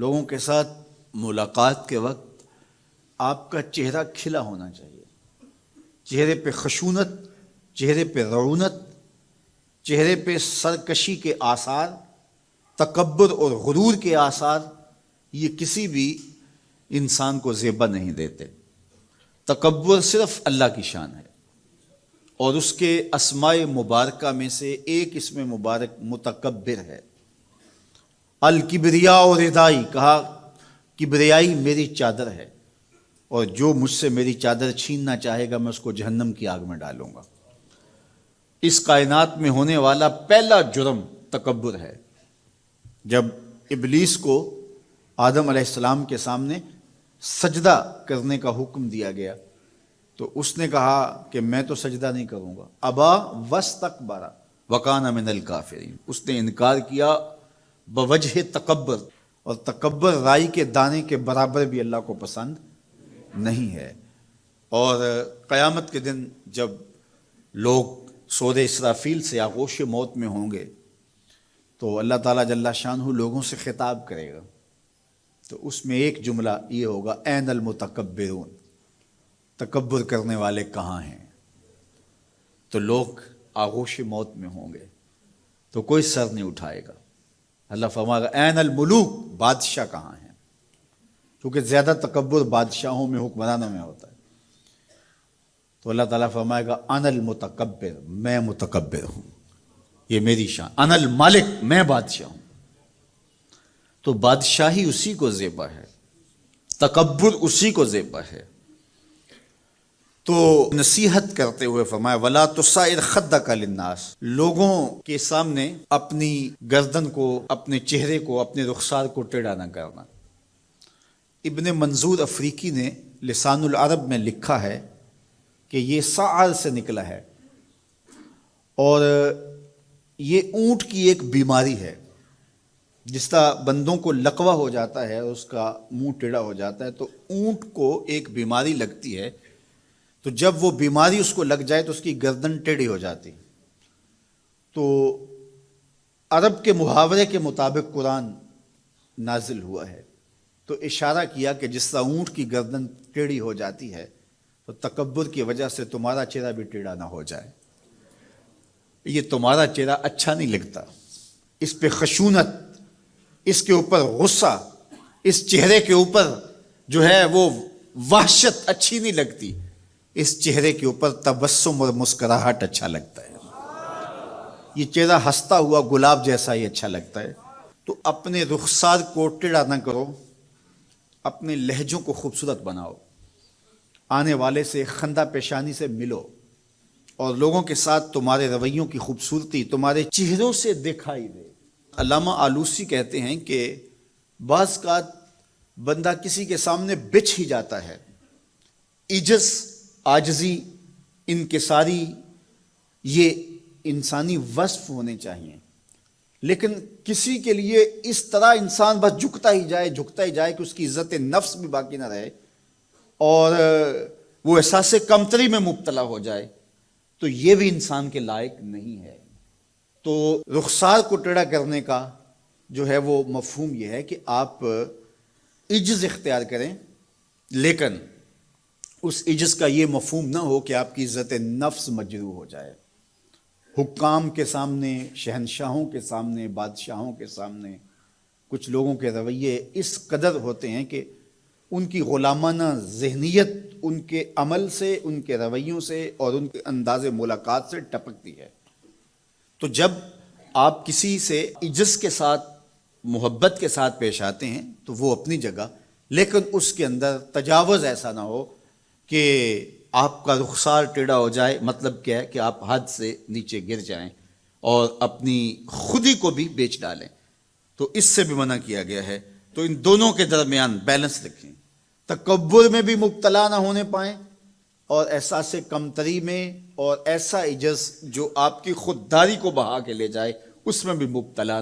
لوگوں کے ساتھ ملاقات کے وقت آپ کا چہرہ کھلا ہونا چاہیے، چہرے پہ خشونت، چہرے پہ رعونت، چہرے پہ سرکشی کے آثار، تکبر اور غرور کے آثار یہ کسی بھی انسان کو زیبا نہیں دیتے۔ تکبر صرف اللہ کی شان ہے، اور اس کے اسماء مبارکہ میں سے ایک اسم مبارک متکبر ہے۔ الکبریاء ردائی، کہا کبریائی میری چادر ہے، اور جو مجھ سے میری چادر چھیننا چاہے گا میں اس کو جہنم کی آگ میں ڈالوں گا۔ اس کائنات میں ہونے والا پہلا جرم تکبر ہے۔ جب ابلیس کو آدم علیہ السلام کے سامنے سجدہ کرنے کا حکم دیا گیا تو اس نے کہا کہ میں تو سجدہ نہیں کروں گا۔ ابا واستکبر وکان من الکافرین، اس نے انکار کیا بوجہ تکبر، اور تکبر رائی کے دانے کے برابر بھی اللہ کو پسند نہیں ہے۔ اور قیامت کے دن جب لوگ سور اسرافیل سے آغوش موت میں ہوں گے تو اللہ تعالیٰ جل شانہ لوگوں سے خطاب کرے گا، تو اس میں ایک جملہ یہ ہوگا، این المتکبرون، تکبر کرنے والے کہاں ہیں؟ تو لوگ آغوش موت میں ہوں گے تو کوئی سر نہیں اٹھائے گا۔ اللہ فرمائے گا این الملوک، بادشاہ کہاں ہیں؟ کیونکہ زیادہ تکبر بادشاہوں میں، حکمرانوں میں ہوتا ہے۔ تو اللہ تعالیٰ فرمائے گا انا المتکبر، میں متکبر ہوں، یہ میری شان، انا المالک، میں بادشاہ ہوں۔ تو بادشاہی اسی کو زیبا ہے، تکبر اسی کو زیبا ہے۔ تو نصیحت کرتے ہوئے فرمایا وَلَا تُصَعِرْ خَدَّكَ لِلنَّاسِ، لوگوں کے سامنے اپنی گردن کو، اپنے چہرے کو، اپنے رخسار کو ٹیڑھا نہ کرنا۔ ابن منظور افریقی نے لسان العرب میں لکھا ہے کہ یہ سعر سے نکلا ہے، اور یہ اونٹ کی ایک بیماری ہے۔ جس طرح بندوں کو لقوہ ہو جاتا ہے، اس کا منہ ٹیڑھا ہو جاتا ہے، تو اونٹ کو ایک بیماری لگتی ہے، تو جب وہ بیماری اس کو لگ جائے تو اس کی گردن ٹیڑھی ہو جاتی۔ تو عرب کے محاورے کے مطابق قرآن نازل ہوا ہے، تو اشارہ کیا کہ جس طرح اونٹ کی گردن ٹیڑھی ہو جاتی ہے تو تکبر کی وجہ سے تمہارا چہرہ بھی ٹیڑھا نہ ہو جائے۔ یہ تمہارا چہرہ اچھا نہیں لگتا، اس پہ خشونت، اس کے اوپر غصہ، اس چہرے کے اوپر جو ہے وہ وحشت اچھی نہیں لگتی، اس چہرے کے اوپر تبسم اور مسکراہٹ اچھا لگتا ہے۔ یہ چہرہ ہنستا ہوا گلاب جیسا ہی اچھا لگتا ہے۔ تو اپنے رخسار کو ٹیڑھا نہ کرو، اپنے لہجوں کو خوبصورت بناؤ، آنے والے سے خندہ پیشانی سے ملو، اور لوگوں کے ساتھ تمہارے رویوں کی خوبصورتی تمہارے چہروں سے دکھائی دے۔ علامہ آلوسی کہتے ہیں کہ بعض کا بندہ کسی کے سامنے بچھ ہی جاتا ہے، عجز، عاجزی، انکساری، یہ انسانی وصف ہونے چاہیے، لیکن کسی کے لیے اس طرح انسان بس جھکتا ہی جائے کہ اس کی عزت نفس بھی باقی نہ رہے اور وہ احساس کمتری میں مبتلا ہو جائے، تو یہ بھی انسان کے لائق نہیں ہے۔ تو رخسار کو ٹیڑھا کرنے کا جو ہے وہ مفہوم یہ ہے کہ آپ عجز اختیار کریں، لیکن اس عجز کا یہ مفہوم نہ ہو کہ آپ کی عزت نفس مجروح ہو جائے۔ حکام کے سامنے، شہنشاہوں کے سامنے، بادشاہوں کے سامنے کچھ لوگوں کے رویے اس قدر ہوتے ہیں کہ ان کی غلامانہ ذہنیت ان کے عمل سے، ان کے رویوں سے اور ان کے انداز ملاقات سے ٹپکتی ہے۔ تو جب آپ کسی سے عجز کے ساتھ، محبت کے ساتھ پیش آتے ہیں تو وہ اپنی جگہ، لیکن اس کے اندر تجاوز ایسا نہ ہو کہ آپ کا رخسار ٹیڑھا ہو جائے۔ مطلب کیا ہے کہ آپ حد سے نیچے گر جائیں اور اپنی خودی کو بھی بیچ ڈالیں، تو اس سے بھی منع کیا گیا ہے۔ تو ان دونوں کے درمیان بیلنس رکھیں، تکبر میں بھی مبتلا نہ ہونے پائیں اور احساس کمتری میں، اور ایسا عجز جو آپ کی خودداری کو بہا کے لے جائے اس میں بھی مبتلا نہ